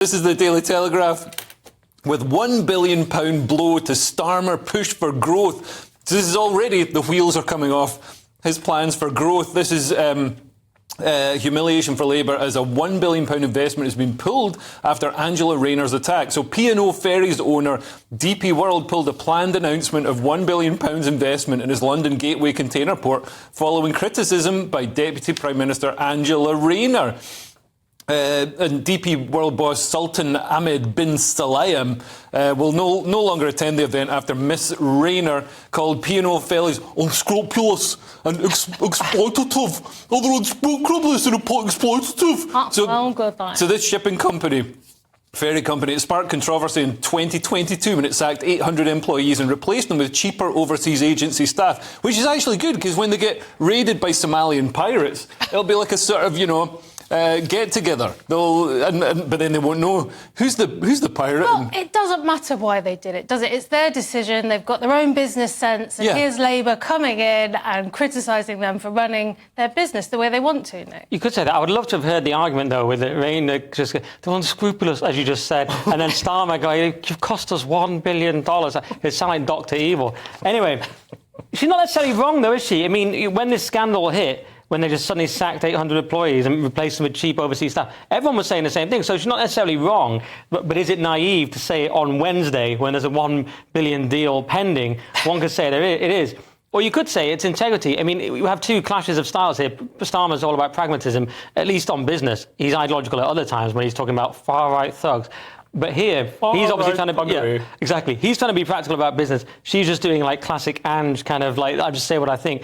This is the Daily Telegraph. With £1 billion blow to Starmer push for growth. So this is already, the wheels are coming off his plans for growth. This is humiliation for Labour as a £1 billion investment has been pulled after Angela Rayner's attack. So P&O Ferries owner DP World pulled a planned announcement of £1 billion investment in his London Gateway container port following criticism by Deputy Prime Minister Angela Rayner. And DP World boss Sultan Ahmed bin Salayem will no longer attend the event after Miss Rayner called P&O Ferries unscrupulous and exploitative. Oh, they're unscrupulous and exploitative. So this shipping company, ferry company, it sparked controversy in 2022 when it sacked 800 employees and replaced them with cheaper overseas agency staff, which is actually good because when they get raided by Somalian pirates, it'll be like a sort of, get together. But then they won't know who's the pirate. Well, it doesn't matter why they did it, does it? It's their decision. They've got their own business sense. And here's Labour coming in and criticising them for running their business the way they want to, Nick. You could say that. I would love to have heard the argument, though, with Rayner just they're unscrupulous, as you just said, and then Starmer going, "You've cost us $1 billion." It sounds like Dr. Evil. Anyway, she's not necessarily wrong, though, is she? I mean, when this scandal hit, when they just suddenly sacked 800 employees and replaced them with cheap overseas staff, everyone was saying the same thing. So she's not necessarily wrong, but is it naive to say on Wednesday, when there's a $1 billion deal pending, one could say it is. Or you could say it's integrity. I mean, we have two clashes of styles here. Starmer's all about pragmatism, at least on business. He's ideological at other times when he's talking about far-right thugs. But here, he's obviously trying to... Yeah, exactly. He's trying to be practical about business. She's just doing, like, classic Ange kind of, like, I just say what I think.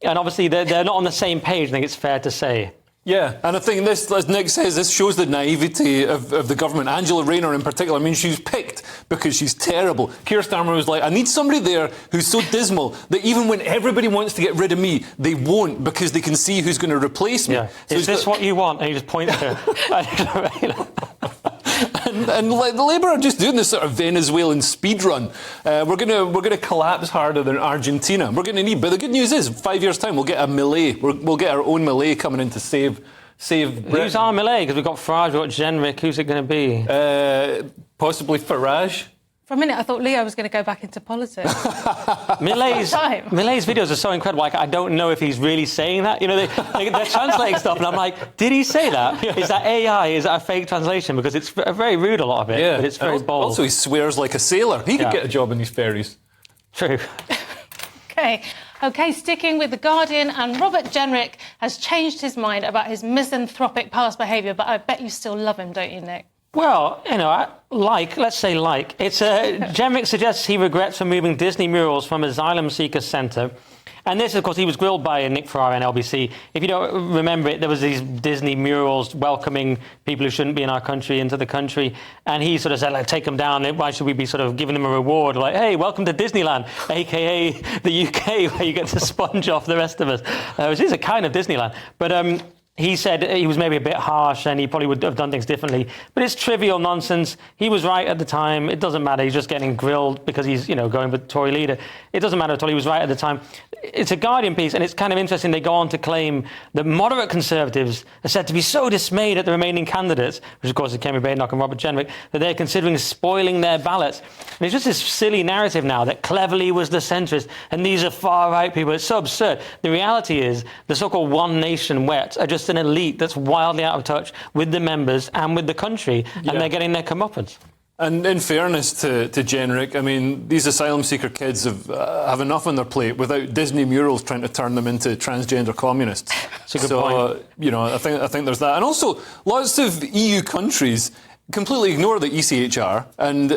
And obviously, they're not on the same page, I think it's fair to say. Yeah, and I think this, as Nick says, this shows the naivety of the government. Angela Rayner in particular, I mean, she's picked because she's terrible. Keir Starmer was like, I need somebody there who's so dismal that even when everybody wants to get rid of me, they won't because they can see who's going to replace me. Yeah. So is this what you want? And he just points to And Labour are just doing this sort of Venezuelan speed run. We're gonna collapse harder than Argentina. We're going to need, but the good news is, 5 years' time, we'll get a Millet. We'll get our own Millet coming in to save Britain. Who's our Millet? Because we've got Farage, we've got Jenrick. Who's it going to be? Possibly Farage. For a minute, I thought Leo was going to go back into politics. Millet's videos are so incredible. Like, I don't know if he's really saying that. You know, they're translating stuff, and I'm like, did he say that? Yeah. Is that AI? Is that a fake translation? Because it's very rude, a lot of it, but it's very bold. Also, he swears like a sailor. He could get a job in these ferries. True. OK, sticking with The Guardian, and Robert Jenrick has changed his mind about his misanthropic past behaviour, but I bet you still love him, don't you, Nick? Well, let's say it's Jenrick suggests he regrets removing Disney murals from Asylum Seeker Centre. And this, of course, he was grilled by Nick Ferrari on LBC. If you don't remember it, there was these Disney murals welcoming people who shouldn't be in our country into the country. And he sort of said, like, take them down. Why should we be sort of giving them a reward? Like, hey, welcome to Disneyland, a.k.a. the UK, where you get to sponge off the rest of us. Which is a kind of Disneyland. But he said he was maybe a bit harsh and he probably would have done things differently. But it's trivial nonsense. He was right at the time. It doesn't matter. He's just getting grilled because he's, going with Tory leader. It doesn't matter at all. He was right at the time. It's a Guardian piece, and it's kind of interesting. They go on to claim that moderate Conservatives are said to be so dismayed at the remaining candidates, which of course is Kemi Badenoch and Robert Jenrick, that they're considering spoiling their ballots. And it's just this silly narrative now that Cleverly was the centrist and these are far-right people. It's so absurd. The reality is the so-called One Nation Wets are just an elite that's wildly out of touch with the members and with the country, and they're getting their comeuppance. And in fairness to Jenrick, I mean, these asylum seeker kids have enough on their plate without Disney murals trying to turn them into transgender communists. That's a good point. I think there's that. And also, lots of EU countries completely ignore the ECHR and,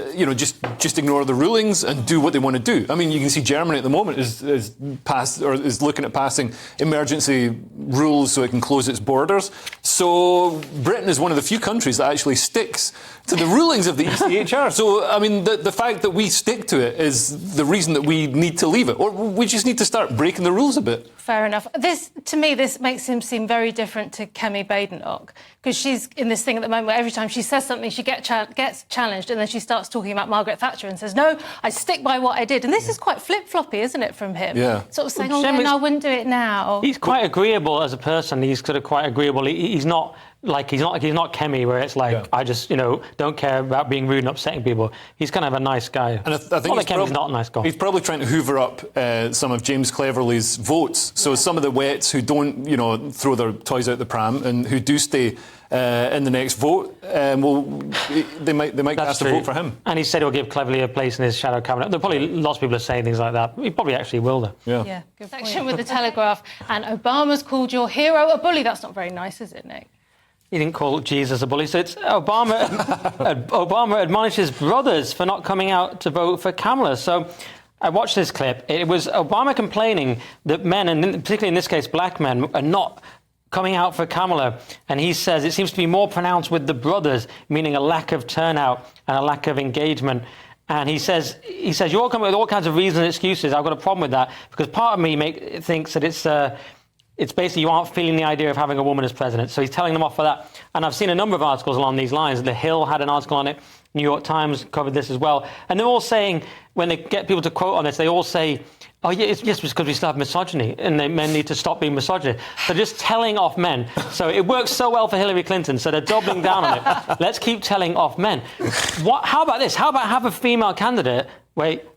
just ignore the rulings and do what they want to do. I mean, you can see Germany at the moment is looking at passing emergency rules so it can close its borders. So Britain is one of the few countries that actually sticks to the rulings of the ECHR. So, I mean, the fact that we stick to it is the reason that we need to leave it. Or we just need to start breaking the rules a bit. Fair enough. To me, this makes him seem very different to Kemi Badenoch, because she's in this thing at the moment where every time she says something, she gets challenged, and then she starts talking about Margaret Thatcher and says, no, I stick by what I did. And this is quite flip-floppy, isn't it, from him? Yeah. Sort of saying, no, I wouldn't do it now. He's quite agreeable as a person. He's sort of quite agreeable. He's not like he's not Kemi, where it's like I just don't care about being rude and upsetting people. He's kind of a nice guy. And I think Kemi's not a nice guy. He's probably trying to hoover up some of James Cleverly's votes. So some of the wets who don't throw their toys out the pram and who do stay in the next vote, they might cast a vote for him. And he said he'll give Cleverly a place in his shadow cabinet. There are probably lots of people are saying things like that. He probably actually will, though. Yeah. Good section with the Telegraph. And Obama's called your hero a bully. That's not very nice, is it, Nick? He didn't call Jesus a bully. So it's Obama. Obama admonishes brothers for not coming out to vote for Kamala. So I watched this clip. It was Obama complaining that men, and particularly in this case black men, are not coming out for Kamala. And he says it seems to be more pronounced with the brothers, meaning a lack of turnout and a lack of engagement. And he says you all come with all kinds of reasons and excuses. I've got a problem with that because part of me thinks that it's basically you aren't feeling the idea of having a woman as president. So he's telling them off for that. And I've seen a number of articles along these lines. The Hill had an article on it. New York Times covered this as well. And they're all saying, when they get people to quote on this, they all say, oh, yes, it's because we still have misogyny and men need to stop being misogynist. So just telling off men. So it works so well for Hillary Clinton, so they're doubling down on it. Let's keep telling off men. How about this? How about have a female candidate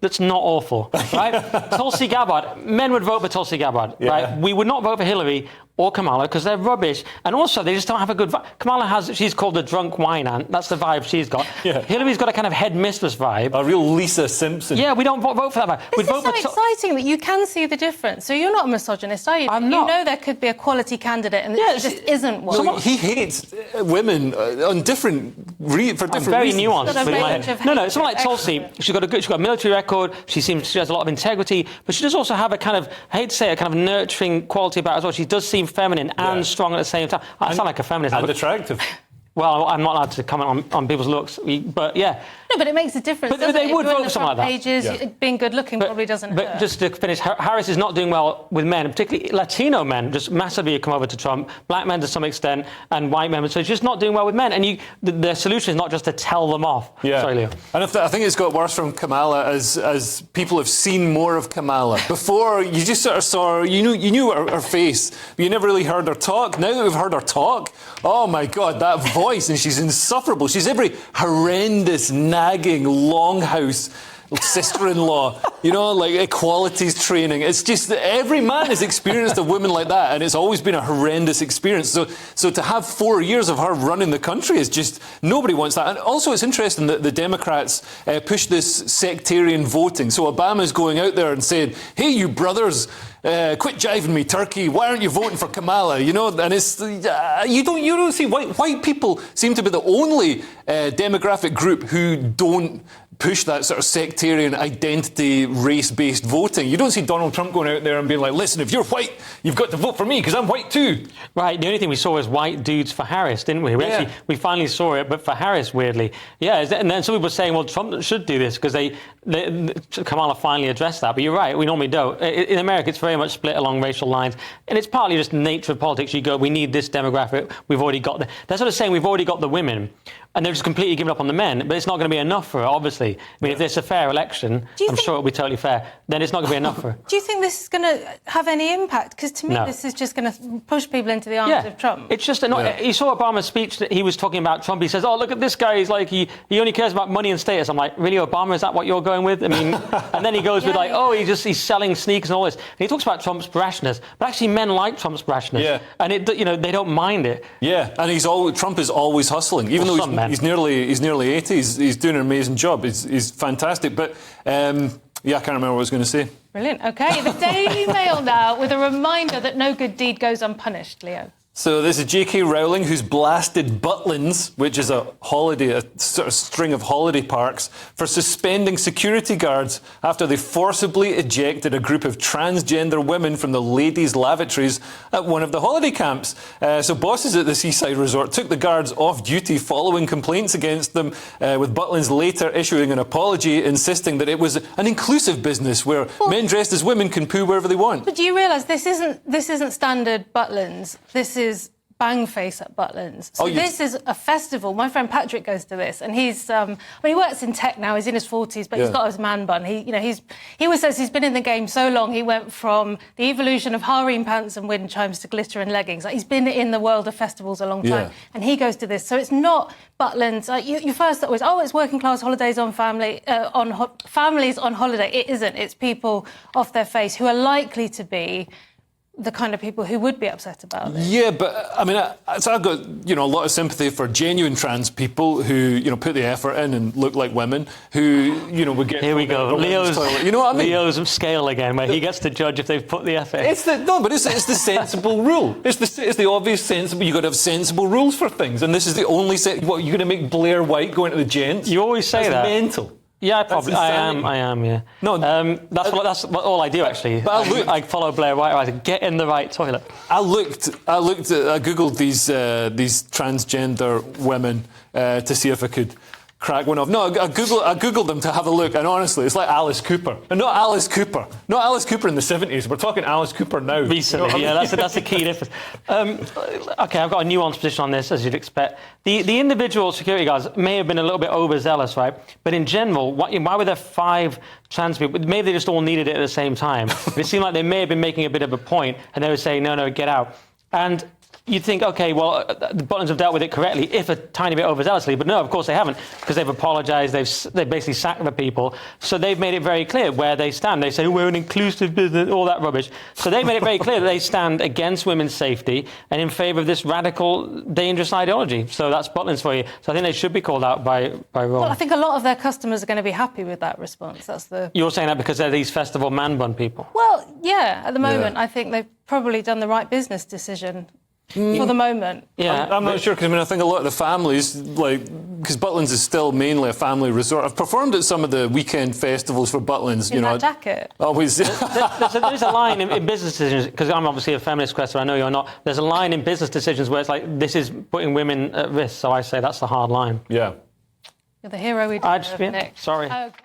that's not awful, right? Tulsi Gabbard. Men would vote for Tulsi Gabbard, right? We would not vote for Hillary or Kamala because they're rubbish. And also, they just don't have a good vibe. Kamala she's called the drunk wine aunt. That's the vibe she's got. Yeah. Hillary's got a kind of headmistress vibe. A real Lisa Simpson. Yeah, we don't vote for that vibe. This is so exciting that you can see the difference. So you're not a misogynist, are you? I'm not. You know there could be a quality candidate and there just isn't one. So he hates women on different reasons. Very nuanced. No, someone like Tulsi. She's got a military record. She has a lot of integrity, but she does also have a kind of, I hate to say, a kind of nurturing quality about her as well. She does seem feminine and strong at the same time. I sound like a feminist. And attractive. Well, I'm not allowed to comment on people's looks, but yeah. No, but it makes a difference. But they would vote for something like that. Pages, being good looking probably doesn't hurt. But just to finish, Harris is not doing well with men, particularly Latino men, just massively come over to Trump, black men to some extent, and white men. So it's just not doing well with men. And the solution is not just to tell them off. Yeah. Sorry, Leo. And I think it's got worse from Kamala as people have seen more of Kamala. Before, you just sort of saw her, you knew her face, but you never really heard her talk. Now that we've heard her talk, oh my God, that voice, and she's insufferable. She's every horrendous, nagging, longhouse sister-in-law, like equalities training. It's just that every man has experienced a woman like that, and it's always been a horrendous experience. So to have 4 years of her running the country is just, nobody wants that. And also it's interesting that the Democrats push this sectarian voting. So Obama's going out there and saying, hey, you brothers, quit jiving me, Turkey. Why aren't you voting for Kamala? And it's you don't see white people seem to be the only demographic group who don't push that sort of sectarian identity, race-based voting. You don't see Donald Trump going out there and being like, listen, if you're white, you've got to vote for me because I'm white too. Right, the only thing we saw was white dudes for Harris, didn't we? We finally saw it, but for Harris, weirdly. Yeah, and then some people were saying, well, Trump should do this because Kamala finally addressed that. But you're right, we normally don't. In America, it's very much split along racial lines. And it's partly just the nature of politics. You go, we need this demographic. We've already got they're sort of saying we've already got the women. And they've just completely given up on the men. But it's not going to be enough for her, obviously. I mean, if there's a fair election, I'm sure it'll be totally fair, then it's not going to be enough for her. Do you think this is going to have any impact? Because to me, this is just going to push people into the arms of Trump. It's just you saw Obama's speech that he was talking about Trump. He says, oh, look at this guy. He's like, he only cares about money and status. I'm like, really, Obama, is that what you're going with? I mean, and then he goes with he's selling sneakers and all this. And he talks about Trump's brashness. But actually, men like Trump's brashness. Yeah. And they don't mind it. Yeah, and Trump is always hustling. Even though he's nearly 80, he's doing an amazing job. He's fantastic. But, I can't remember what I was going to say. Brilliant. OK, the Daily Mail now with a reminder that no good deed goes unpunished, Leo. So this is J.K. Rowling, who's blasted Butlins, which is a sort of string of holiday parks, for suspending security guards after they forcibly ejected a group of transgender women from the ladies' lavatories at one of the holiday camps. So bosses at the seaside resort took the guards off duty following complaints against them, with Butlins later issuing an apology, insisting that it was an inclusive business where men dressed as women can poo wherever they want. But do you realise this isn't standard Butlins? This is bang face at Butlins. So this is a festival. My friend Patrick goes to this, and he's he works in tech now. He's in his 40s, but he's got his man bun. He always says he's been in the game so long. He went from the evolution of harem pants and wind chimes to glitter and leggings. Like, he's been in the world of festivals a long time, and he goes to this. So it's not Butlins. You first thought it was it's working class holidays on families on holiday. It isn't. It's people off their face who are likely to be the kind of people who would be upset about it. Yeah, but I mean, so I've got a lot of sympathy for genuine trans people who put the effort in and look like women, who would get. Here we go, Leo's. You know what I mean? Leo's scale again, where he gets to judge if they've put the effort in. It's the sensible rule. It's the obvious sensible. You've got to have sensible rules for things, and this is the only what you're going to make Blair White go into the gents. You always say That's that. Mental. Yeah, I am. Yeah. No, that's all I do actually. But I follow Blair White. I get in the right toilet. I googled these transgender women to see if I could crack one off. No, I googled them to have a look, and honestly, it's like Alice Cooper, and not Alice Cooper in the 70s. We're talking Alice Cooper now. Recently, that's the key difference. Okay, I've got a nuanced position on this, as you'd expect. The individual security guards may have been a little bit overzealous, right? But in general, why were there 5 trans people? Maybe they just all needed it at the same time. It seemed like they may have been making a bit of a point, and they were saying, no, get out. And you'd think, OK, well, the Butlins have dealt with it correctly, if a tiny bit overzealously. But no, of course they haven't, because they've apologised, they've basically sacked the people. So they've made it very clear where they stand. They say, we're an inclusive business, all that rubbish. So they've made it very clear that they stand against women's safety and in favour of this radical, dangerous ideology. So that's Butlins for you. So I think they should be called out by Ron. Well, I think a lot of their customers are going to be happy with that response. You're saying that because they're these festival man-bun people? Well, yeah, at the moment, I think they've probably done the right business decision. For the moment. Yeah, I'm not sure, because I think a lot of the families, because Butlins is still mainly a family resort. I've performed at some of the weekend festivals for Butlins. In that jacket. Always. There's a line in business decisions, because I'm obviously a feminist, Cressida, I know you're not. There's a line in business decisions where it's like, this is putting women at risk. So I say that's the hard line. Yeah. You're the hero we deserve, Nick. Sorry. Okay.